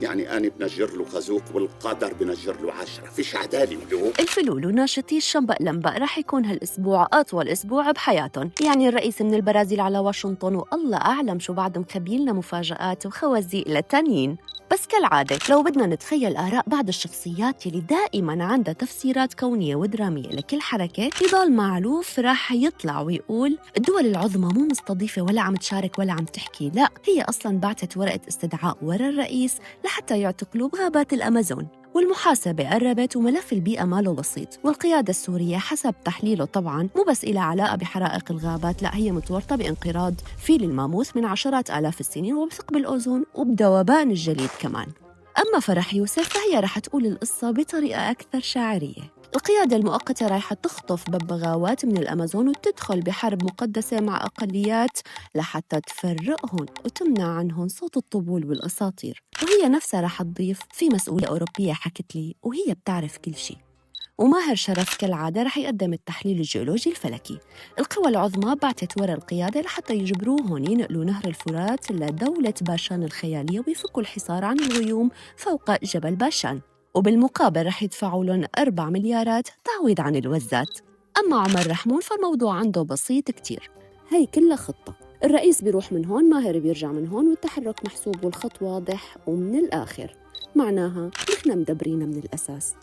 يعني أنا بنجر له خازوق والقدر بنجر له 10، فيش عدالة ولو. الفلول وناشطي الشنبق لنبق رح يكون هالأسبوع أطول أسبوع بحياتهم. يعني الرئيس من البرازيل على واشنطن، والله أعلم شو بعد مخبيلنا مفاجآت وخوازيق للتانيين. بس كالعادة لو بدنا نتخيل آراء بعض الشخصيات يلي دائماً عندها تفسيرات كونية ودرامية لكل حركة، نضال معلوف رح يطلع ويقول الدول العظمى مو مستضيفة ولا عم تشارك ولا عم تحكي، لا هي أصلاً بعتت ورقة استدعاء ورا الرئيس لحتى يعتقلوا بغابات الأمازون. والمحاسبة قربت وملف البيئة ماله بسيط. والقيادة السورية حسب تحليله طبعاً مو بس إلها علاقة بحرائق الغابات، لا هي متورطة بانقراض فيل الماموث من عشرات آلاف السنين وبثقب الأوزون وبذوبان الجليد كمان. أما فرح يوسف فهي رح تقول القصة بطريقة أكثر شاعرية. القيادة المؤقتة رايحة تخطف ببغاوات من الأمازون وتدخل بحرب مقدسة مع أقليات لحتى تفرقهم وتمنع عنهم صوت الطبول والأساطير. وهي نفسها رح تضيف في مسؤولة أوروبية حكت لي وهي بتعرف كل شيء. وماهر شرف كالعادة رح يقدم التحليل الجيولوجي الفلكي. القوى العظمى بعتت ورا القيادة لحتى يجبروهم ينقلوا نهر الفرات لدولة باشان الخيالية ويفكوا الحصار عن الغيوم فوق جبل باشان، وبالمقابل رح يدفعوا لهم 4 مليارات تعويض عن الوزات. أما عمر رحمون فالموضوع عنده بسيط كتير، هي كلها خطة. الرئيس بيروح من هون، ماهر بيرجع من هون، والتحرك محسوب والخط واضح. ومن الآخر معناها نحن مدبرين من الأساس.